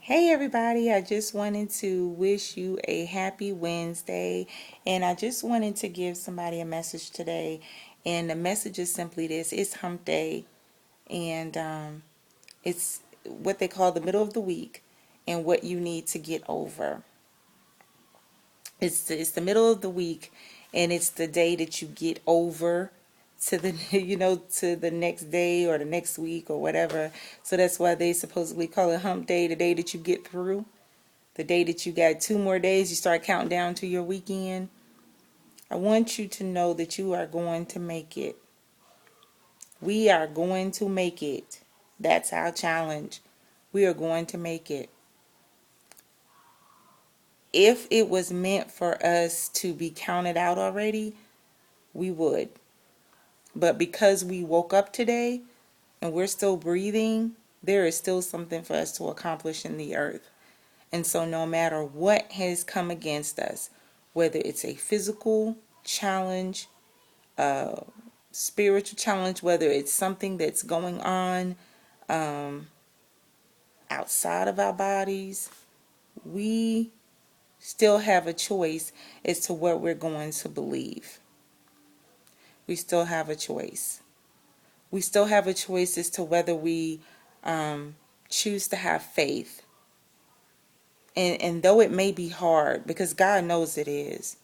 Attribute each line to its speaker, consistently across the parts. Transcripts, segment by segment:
Speaker 1: Hey everybody, I just wanted to wish you a happy Wednesday, and I just wanted to give somebody a message today. And the message is simply this: it's hump day, and it's what they call the middle of the week and what you need to get over. It's the middle of the week, and it's the day that you get over to the to the next day or the next week or whatever. So that's why they supposedly call it hump day, the day that you get through. The day that you got 2 more days, you start counting down to your weekend. I want you to know that you are going to make it. We are going to make it. That's our challenge. We are going to make it. If it was meant for us to be counted out already, we would. But because we woke up today and we're still breathing, there is still something for us to accomplish in the earth. And so, no matter what has come against us, whether it's a physical challenge, a spiritual challenge, whether it's something that's going on outside of our bodies, we still have a choice as to what we're going to believe. We still have a choice. We still have a choice as to whether we choose to have faith. And though it may be hard, because God knows it is,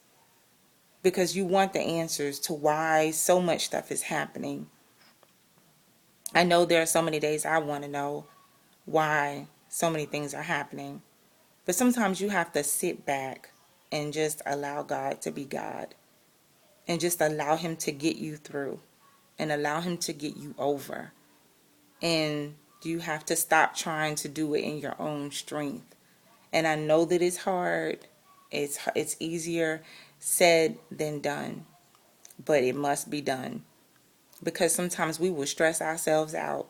Speaker 1: because you want the answers to why so much stuff is happening. I know there are so many days I want to know why so many things are happening. But sometimes you have to sit back and just allow God to be God and just allow Him to get you through and allow Him to get you over. And you have to stop trying to do it in your own strength. And I know that it's hard. It's easier said than done, but it must be done. Because sometimes we will stress ourselves out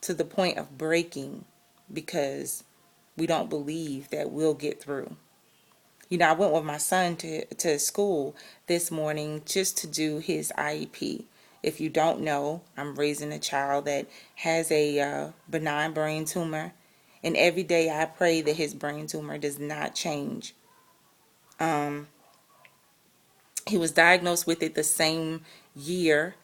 Speaker 1: to the point of breaking because we don't believe that we'll get through. I went with my son to school this morning just to do his IEP. If you don't know, I'm raising a child that has a benign brain tumor, and every day I pray that his brain tumor does not change. He was diagnosed with it the same year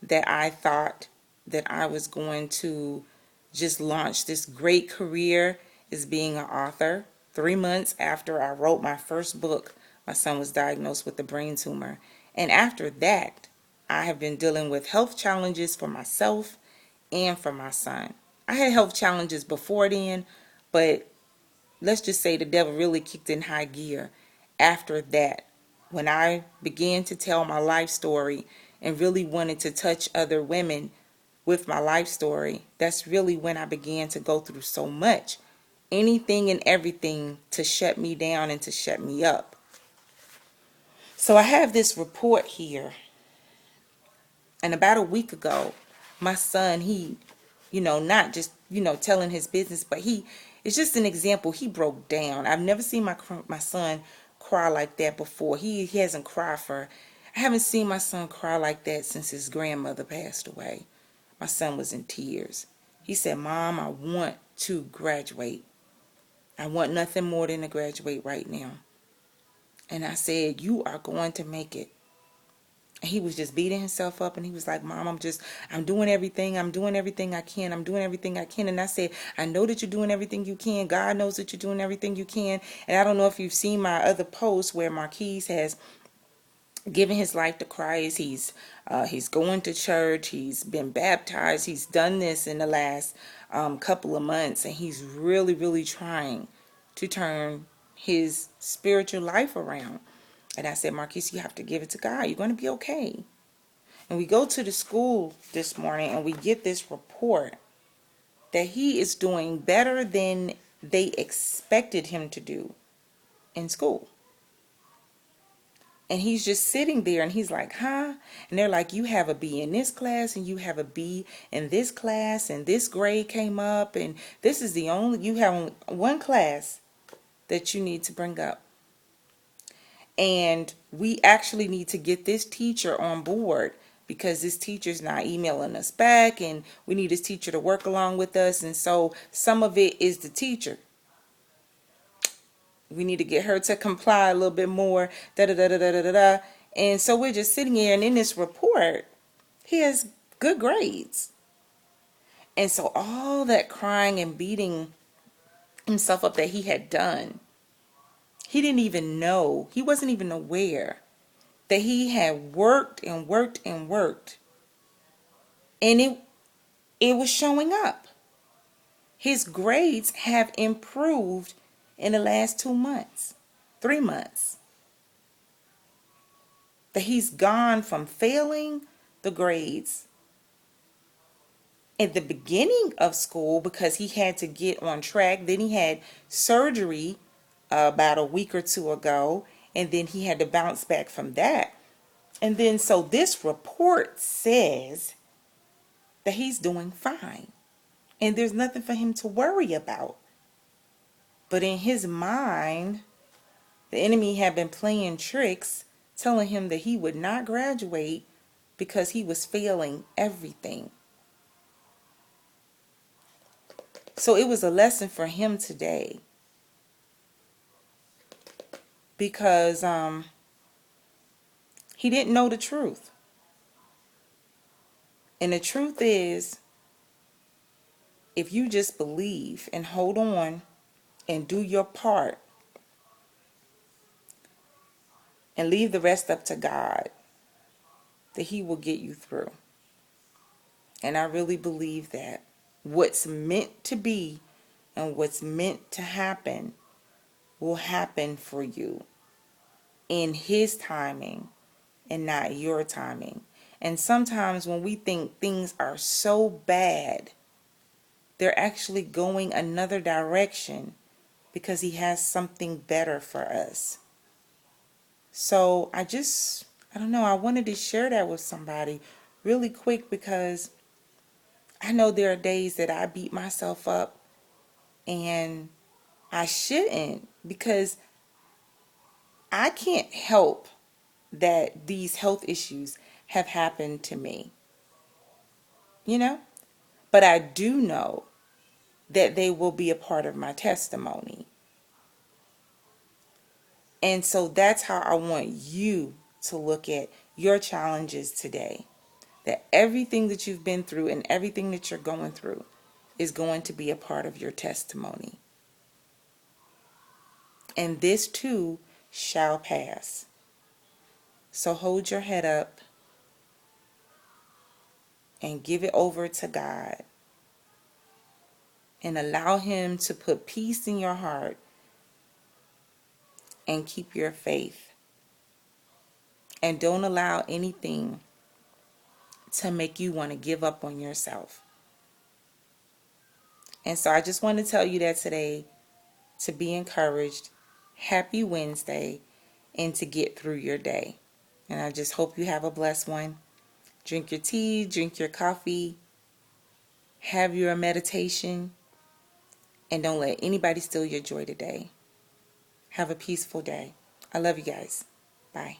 Speaker 1: that I thought that I was going to just launch this great career as being an author. 3 months after I wrote my first book, my son was diagnosed with a brain tumor. And after that, I have been dealing with health challenges for myself and for my son. I had health challenges before then, but let's just say the devil really kicked in high gear after that. When I began to tell my life story and really wanted to touch other women with my life story, that's really when I began to go through so much. Anything and everything to shut me down and to shut me up. So I have this report here. And about a week ago, my son, not just, telling his business, but it's just an example. He broke down. I've never seen my son cry like that before. He hasn't cried I haven't seen my son cry like that since his grandmother passed away. My son was in tears. He said, "Mom, I want to graduate. I want nothing more than to graduate right now." And I said, "You are going to make it." He was just beating himself up, and he was like, "Mom, I'm doing everything. I'm doing everything I can. I'm doing everything I can." And I said, "I know that you're doing everything you can. God knows that you're doing everything you can." And I don't know if you've seen my other post where Marquise has given his life to Christ. He's going to church. He's been baptized. He's done this in the last couple of months, and he's really, really trying to turn his spiritual life around. And I said, "Marquise, you have to give it to God. You're going to be okay." And we go to the school this morning and we get this report that he is doing better than they expected him to do in school. And he's just sitting there and he's like, "Huh?" And they're like, "You have a B in this class and you have a B in this class, and this grade came up, and this is you have one class that you need to bring up. And we actually need to get this teacher on board because this teacher's not emailing us back, and we need this teacher to work along with us." And so some of it is the teacher. We need to get her to comply a little bit more. Da da da da da da da. Da. And so we're just sitting here, and in this report, he has good grades. And so all that crying and beating himself up that he had done, he didn't even know, he wasn't even aware that he had worked and worked and worked. And it was showing up. His grades have improved in the last 2 months, 3 months. That he's gone from failing the grades at the beginning of school because he had to get on track. Then he had surgery about a week or two ago, and then he had to bounce back from that. And then so this report says that he's doing fine and there's nothing for him to worry about. But in his mind, the enemy had been playing tricks, telling him that he would not graduate because he was failing everything. So it was a lesson for him today, because he didn't know the truth. And the truth is, if you just believe and hold on and do your part and leave the rest up to God, that he will get you through. And I really believe that what's meant to be and what's meant to happen will happen for you in his timing and not your timing. And sometimes when we think things are so bad, they're actually going another direction because he has something better for us. So I don't know, I wanted to share that with somebody really quick, because I know there are days that I beat myself up, and I shouldn't, because I can't help that these health issues have happened to me, you know? But I do know that they will be a part of my testimony. And so that's how I want you to look at your challenges today. That everything that you've been through and everything that you're going through is going to be a part of your testimony. And this too shall pass. So hold your head up and give it over to God. And allow him to put peace in your heart and keep your faith. And don't allow anything to make you want to give up on yourself. And so I just want to tell you that today, to be encouraged. Happy Wednesday, and to get through your day. And I just hope you have a blessed one. Drink your tea, drink your coffee, have your meditation, and don't let anybody steal your joy today. Have a peaceful day. I love you guys. Bye.